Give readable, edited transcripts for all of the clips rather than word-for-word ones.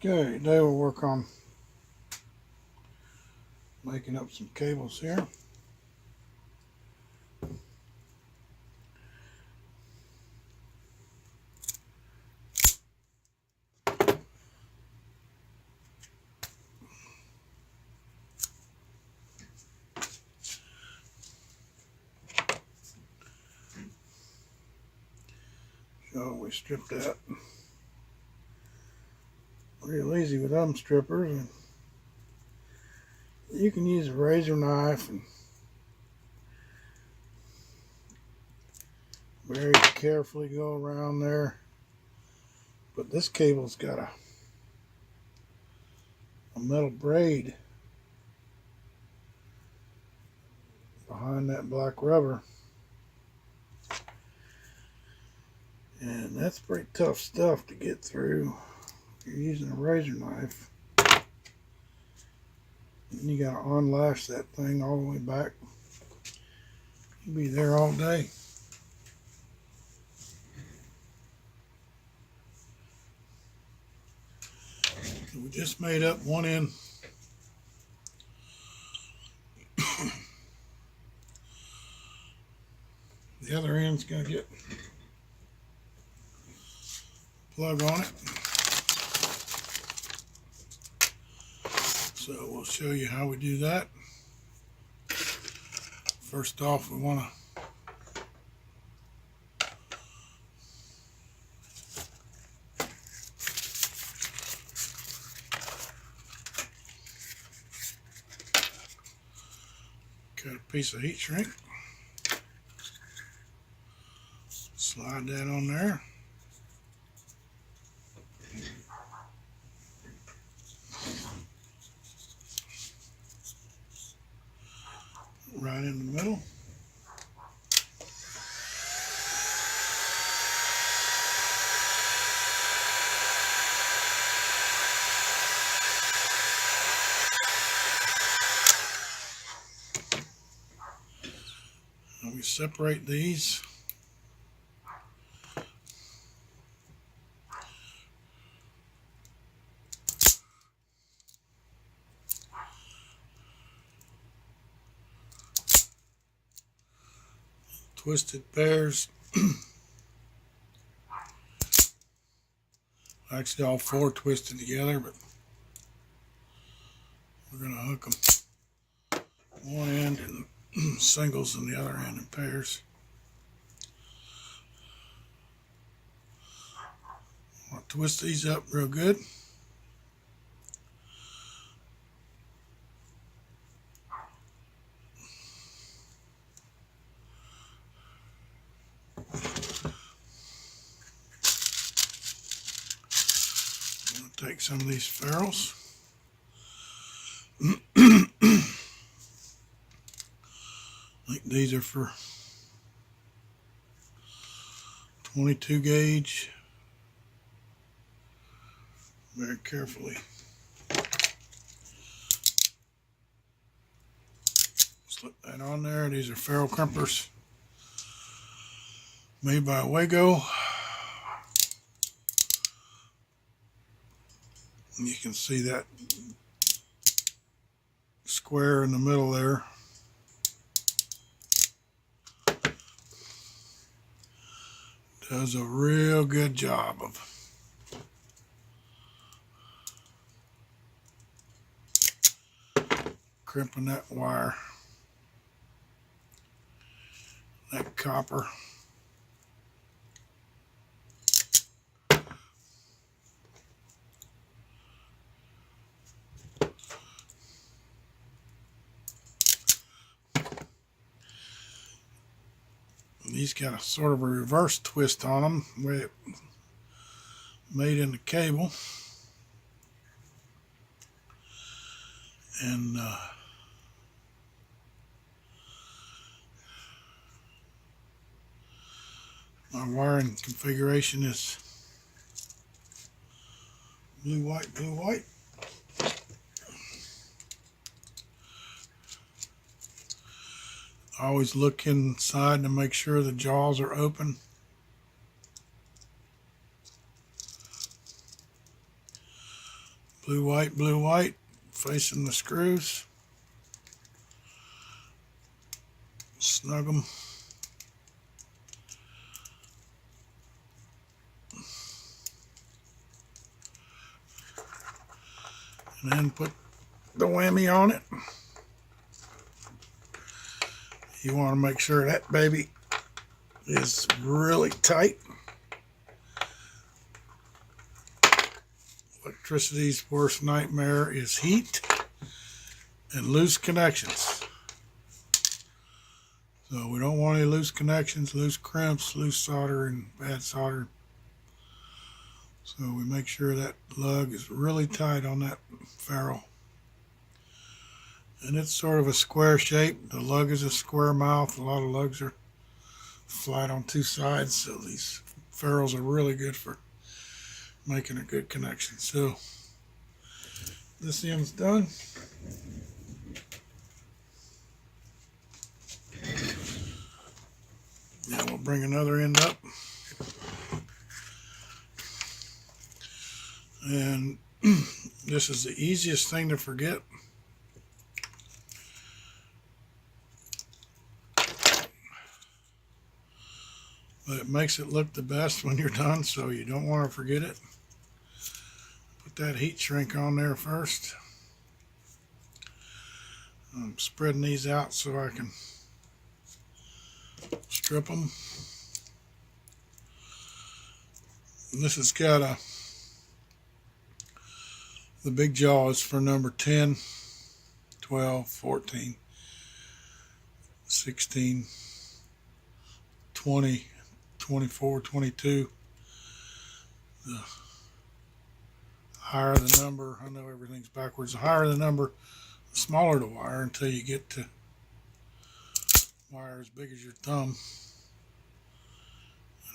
Okay, today we'll work on making up some cables here. So we strip that real easy with them strippers, and you can use a razor knife and very carefully go around there. But this cable's got a metal braid behind that black rubber, and that's pretty tough stuff to get through if you're using a razor knife. And you got to unlash that thing all the way back. You'll be there all day. So we just made up one end. The other end's going to get a plug on it. So we'll show you how we do that. First off, we want to cut a piece of heat shrink. Slide that on there. Right in the middle. And we separate these. Twisted pairs. Actually, all four twisted together, but we're going to hook them one end in singles and the other end in pairs. I'll twist these up real good. Take some of these ferrules. I think these are for 22 gauge. Very carefully slip that on there. These are ferrule crimpers made by Wago. And you can see that square in the middle there. Does a real good job of crimping that wire, that copper. These got a sort of a reverse twist on them, where it made in the cable. And my wiring configuration is blue, white, blue, white. Always look inside to make sure the jaws are open. blue, white, facing the screws. Snug them. And then put the whammy on it. You want to make sure that baby is really tight. Electricity's worst nightmare is heat and loose connections. So we don't want any loose connections, loose crimps, loose solder, and bad solder. So we make sure that lug is really tight on that ferrule. And it's sort of a square shape. The lug is a square mouth. A lot of lugs are flat on two sides, so these ferrules are really good for making a good connection. So this end's done. Now we'll bring another end up. And this is the easiest thing to forget. But it makes it look the best when you're done, so you don't want to forget it. Put that heat shrink on there first. I'm spreading these out so I can strip them. And this has got the big jaw is for number 10, 12, 14, 16, 20, 24, 22. The higher the number, I know everything's backwards, the higher the number, the smaller the wire until you get to wire as big as your thumb.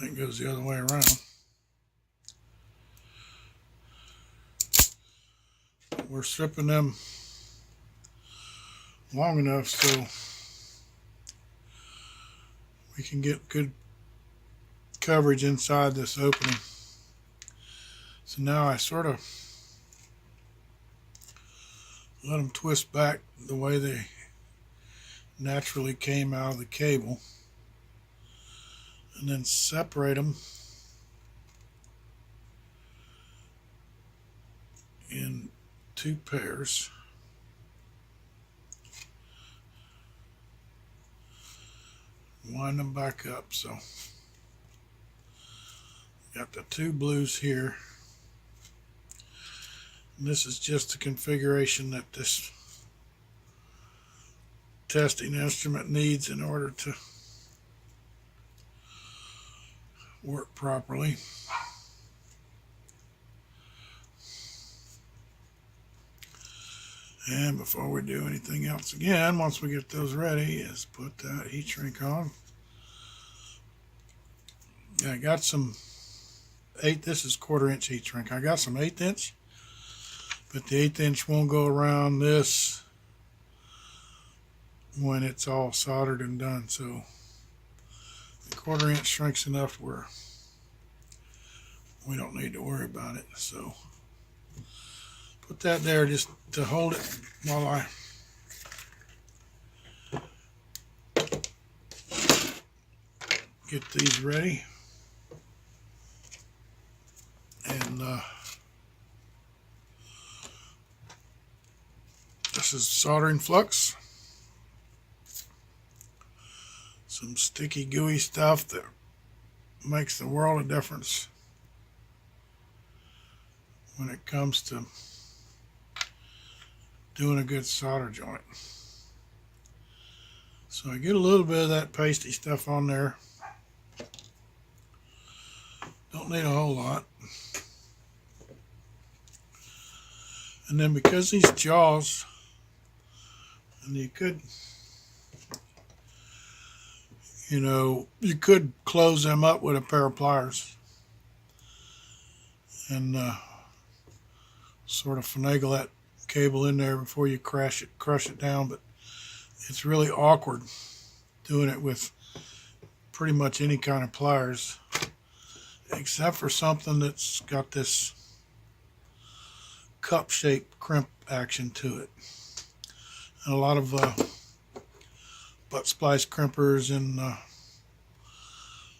And it goes the other way around. We're stripping them long enough so we can get good coverage inside this opening. So now I sort of let them twist back the way they naturally came out of the cable, and then separate them in two pairs. Wind them back up. So got the two blues here. And this is just the configuration that this testing instrument needs in order to work properly. And before we do anything else again, once we get those ready, is put that heat shrink on. Yeah, I got some this is 1/4 inch heat shrink. I got some 1/8 inch, but the 1/8 inch won't go around this when it's all soldered and done. So the 1/4 inch shrinks enough where we don't need to worry about it. So put that there just to hold it while I get these ready. And this is soldering flux. Some sticky, gooey stuff that makes the world of difference when it comes to doing a good solder joint. So I get a little bit of that pasty stuff on there. Don't need a whole lot. And then because these jaws, and you could close them up with a pair of pliers and sort of finagle that cable in there before you crush it down, but it's really awkward doing it with pretty much any kind of pliers, except for something that's got this cup-shaped crimp action to it. And a lot of butt splice crimpers and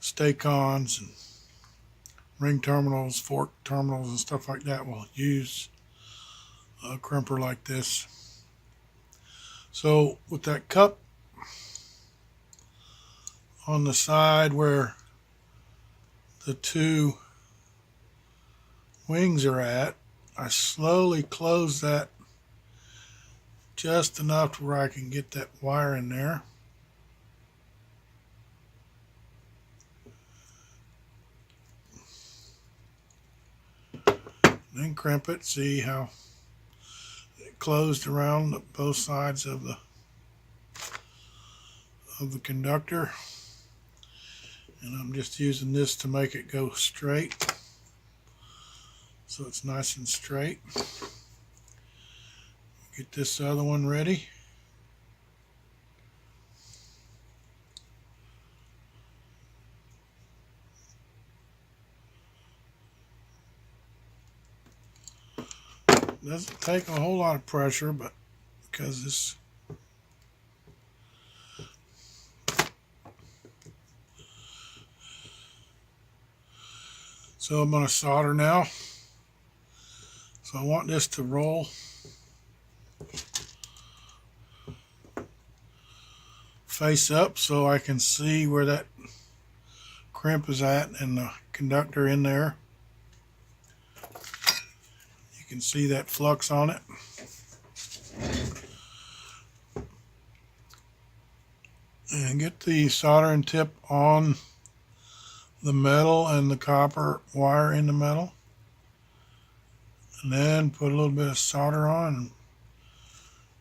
Stay-Cons and ring terminals, fork terminals, and stuff like that will use a crimper like this. So with that cup on the side where the two wings are at, I slowly close that just enough to where I can get that wire in there. Then crimp it. See how it closed around both sides of the conductor. And I'm just using this to make it go straight, so it's nice and straight. Get this other one ready. Doesn't take a whole lot of pressure, but because this so I'm going to solder now. So I want this to roll face up so I can see where that crimp is at and the conductor in there. You can see that flux on it. And get the soldering tip on the metal and the copper wire in the metal. And then put a little bit of solder on and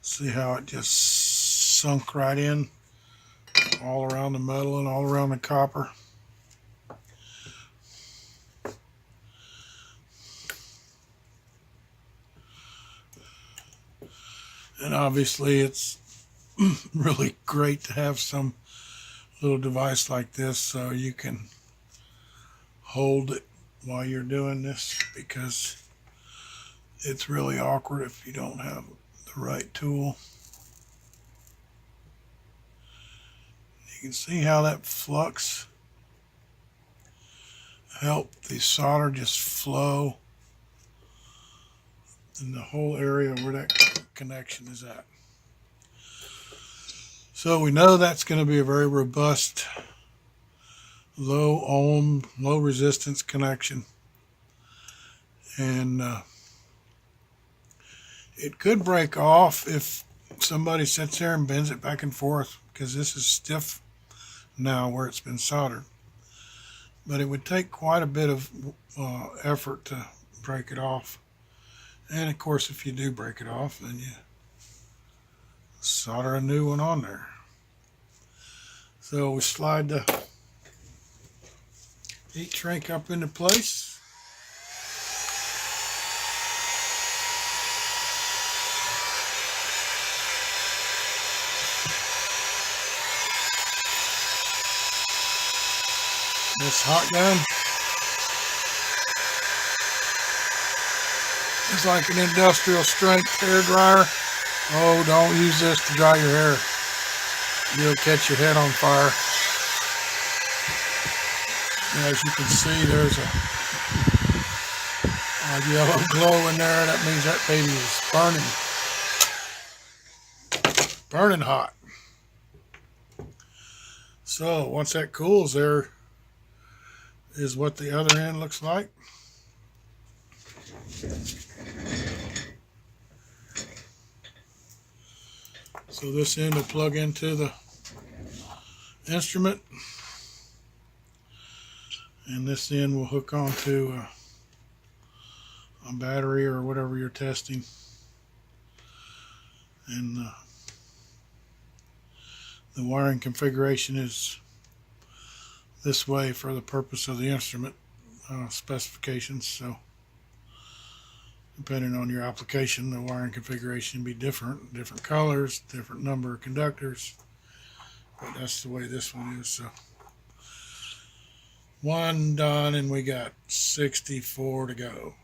see how it just sunk right in all around the metal and all around the copper. And obviously it's really great to have some little device like this so you can hold it while you're doing this, because it's really awkward if you don't have the right tool. You can see how that flux helped the solder just flow in the whole area where that connection is at. So we know that's going to be a very robust, low ohm, low resistance connection. And it could break off if somebody sits there and bends it back and forth, because this is stiff now where it's been soldered. But it would take quite a bit of effort to break it off. And of course, if you do break it off, then you solder a new one on there. So we slide the heat shrink up into place. This hot gun is like an industrial strength hair dryer. Oh, don't use this to dry your hair. You'll catch your head on fire. And as you can see, there's a yellow glow in there. That means that baby is burning hot. So once that cools, there is what the other end looks like. So this end will plug into the instrument, and this end will hook onto a battery or whatever you're testing. And the wiring configuration is this way for the purpose of the instrument specifications. So depending on your application, the wiring configuration will be different colors, different number of conductors, but that's the way this one is. So one done, and we got 64 to go.